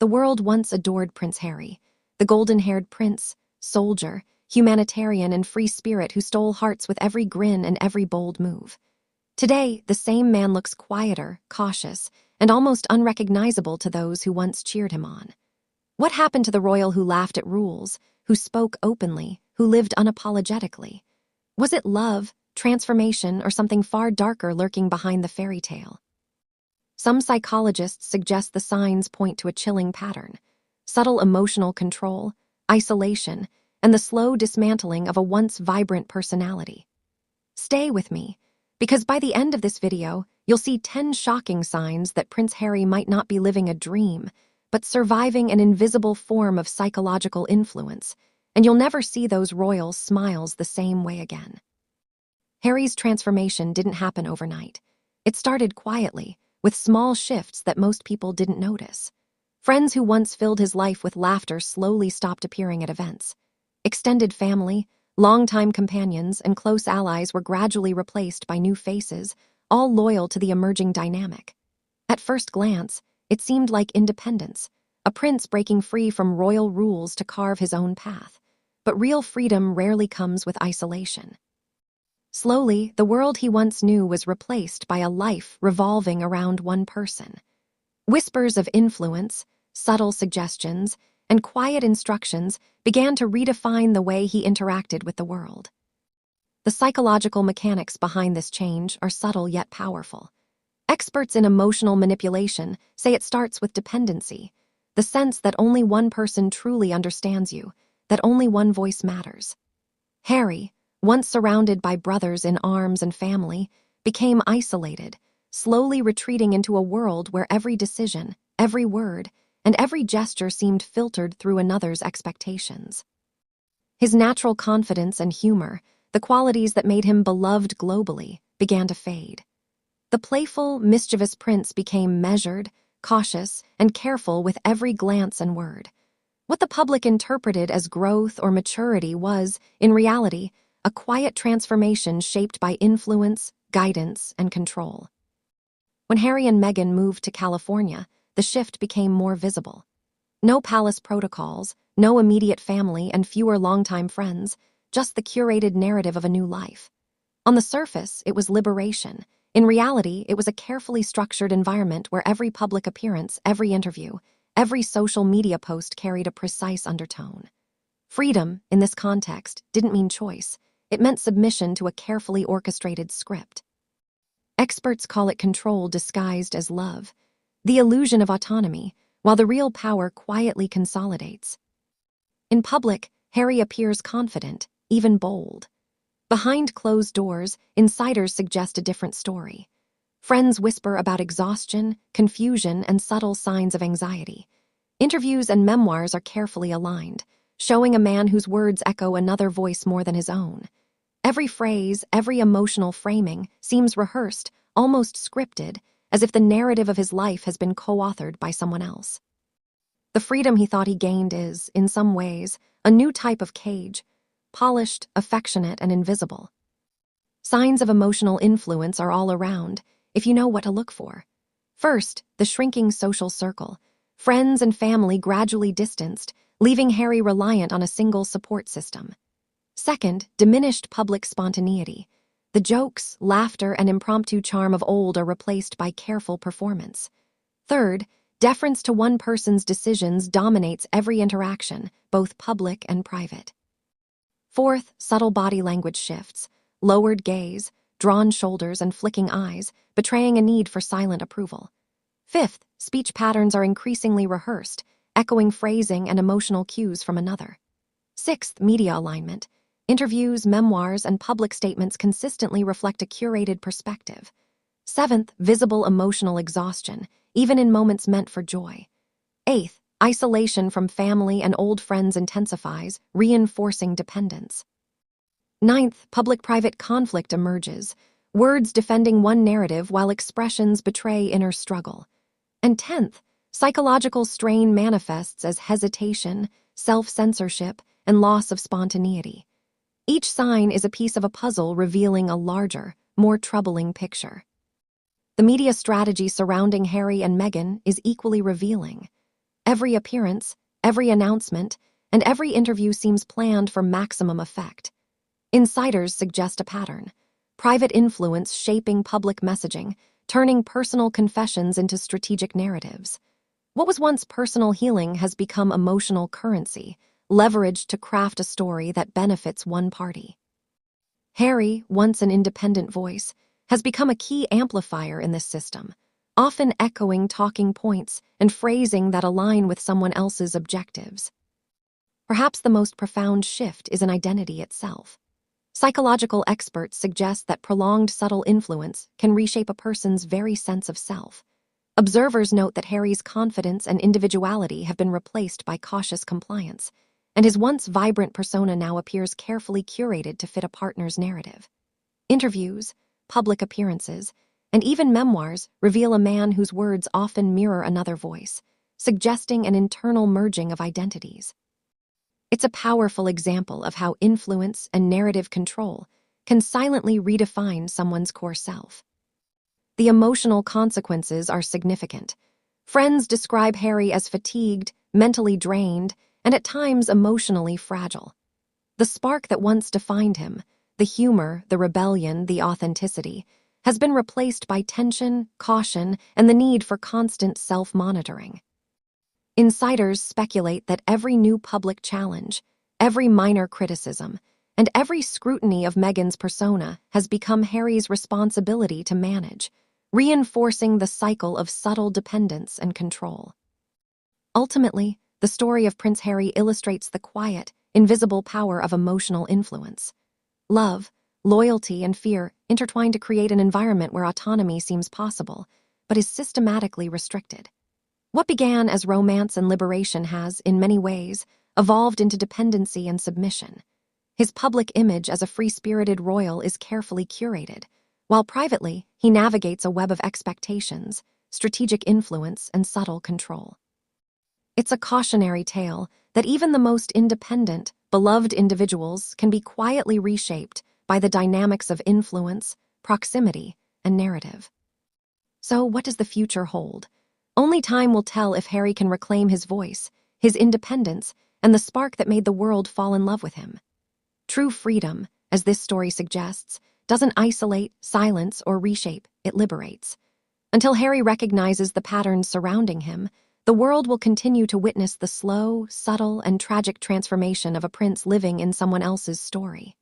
The world once adored Prince Harry, the golden-haired prince, soldier, humanitarian and free spirit who stole hearts with every grin and every bold move. Today, the same man looks quieter, cautious, and almost unrecognizable to those who once cheered him on. What happened to the royal who laughed at rules, who spoke openly, who lived unapologetically? Was it love, transformation, or something far darker lurking behind the fairy tale? Some psychologists suggest the signs point to a chilling pattern: subtle emotional control, isolation, and the slow dismantling of a once vibrant personality. Stay with me, because by the end of this video, you'll see 10 shocking signs that Prince Harry might not be living a dream, but surviving an invisible form of psychological influence, and you'll never see those royal smiles the same way again. Harry's transformation didn't happen overnight. It started quietly, with small shifts that most people didn't notice. Friends who once filled his life with laughter slowly stopped appearing at events. Extended family, longtime companions, and close allies were gradually replaced by new faces, all loyal to the emerging dynamic. At first glance, it seemed like independence, a prince breaking free from royal rules to carve his own path. But real freedom rarely comes with isolation. Slowly, the world he once knew was replaced by a life revolving around one person. Whispers of influence, subtle suggestions, and quiet instructions began to redefine the way he interacted with the world. The psychological mechanics behind this change are subtle yet powerful. Experts in emotional manipulation say it starts with dependency, the sense that only one person truly understands you, that only one voice matters. Harry, once surrounded by brothers in arms and family, became isolated, slowly retreating into a world where every decision, every word, and every gesture seemed filtered through another's expectations. His natural confidence and humor, the qualities that made him beloved globally, began to fade. The playful, mischievous prince became measured, cautious, and careful with every glance and word. What the public interpreted as growth or maturity was, in reality, a quiet transformation shaped by influence, guidance, and control. When Harry and Meghan moved to California, the shift became more visible. No palace protocols, no immediate family, and fewer longtime friends, just the curated narrative of a new life. On the surface, it was liberation. In reality, it was a carefully structured environment where every public appearance, every interview, every social media post carried a precise undertone. Freedom, in this context, didn't mean choice. It meant submission to a carefully orchestrated script. Experts call it control disguised as love, the illusion of autonomy, while the real power quietly consolidates. In public, Harry appears confident, even bold. Behind closed doors, insiders suggest a different story. Friends whisper about exhaustion, confusion, and subtle signs of anxiety. Interviews and memoirs are carefully aligned, showing a man whose words echo another voice more than his own. Every phrase, every emotional framing seems rehearsed, almost scripted, as if the narrative of his life has been co-authored by someone else. The freedom he thought he gained is, in some ways, a new type of cage, polished, affectionate, and invisible. Signs of emotional influence are all around, if you know what to look for. First, the shrinking social circle. Friends and family gradually distanced, leaving Harry reliant on a single support system. Second, diminished public spontaneity. The jokes, laughter, and impromptu charm of old are replaced by careful performance. Third, deference to one person's decisions dominates every interaction, both public and private. Fourth, subtle body language shifts, lowered gaze, drawn shoulders, and flicking eyes, betraying a need for silent approval. Fifth, speech patterns are increasingly rehearsed, echoing phrasing and emotional cues from another. Sixth, media alignment. Interviews, memoirs, and public statements consistently reflect a curated perspective. Seventh, visible emotional exhaustion, even in moments meant for joy. Eighth, isolation from family and old friends intensifies, reinforcing dependence. Ninth, public-private conflict emerges, words defending one narrative while expressions betray inner struggle. And 10th, psychological strain manifests as hesitation, self-censorship, and loss of spontaneity. Each sign is a piece of a puzzle revealing a larger, more troubling picture. The media strategy surrounding Harry and Meghan is equally revealing. Every appearance, every announcement, and every interview seems planned for maximum effect. Insiders suggest a pattern: private influence shaping public messaging, turning personal confessions into strategic narratives. What was once personal healing has become emotional currency, leveraged to craft a story that benefits one party. Harry, once an independent voice, has become a key amplifier in this system, often echoing talking points and phrasing that align with someone else's objectives. Perhaps the most profound shift is in identity itself. Psychological experts suggest that prolonged subtle influence can reshape a person's very sense of self. Observers note that Harry's confidence and individuality have been replaced by cautious compliance, and his once vibrant persona now appears carefully curated to fit a partner's narrative. Interviews, public appearances, and even memoirs reveal a man whose words often mirror another voice, suggesting an internal merging of identities. It's a powerful example of how influence and narrative control can silently redefine someone's core self. The emotional consequences are significant. Friends describe Harry as fatigued, mentally drained, and at times emotionally fragile. The spark that once defined him, the humor, the rebellion, the authenticity, has been replaced by tension, caution, and the need for constant self-monitoring. Insiders speculate that every new public challenge, every minor criticism, and every scrutiny of Meghan's persona has become Harry's responsibility to manage, reinforcing the cycle of subtle dependence and control. Ultimately, the story of Prince Harry illustrates the quiet, invisible power of emotional influence. Love, loyalty, and fear intertwine to create an environment where autonomy seems possible, but is systematically restricted. What began as romance and liberation has, in many ways, evolved into dependency and submission. His public image as a free-spirited royal is carefully curated, while privately he navigates a web of expectations, strategic influence, and subtle control. It's a cautionary tale that even the most independent, beloved individuals can be quietly reshaped by the dynamics of influence, proximity, and narrative. So, what does the future hold? Only time will tell if Harry can reclaim his voice, his independence, and the spark that made the world fall in love with him. True freedom, as this story suggests, doesn't isolate, silence, or reshape, it liberates. Until Harry recognizes the patterns surrounding him, the world will continue to witness the slow, subtle, and tragic transformation of a prince living in someone else's story.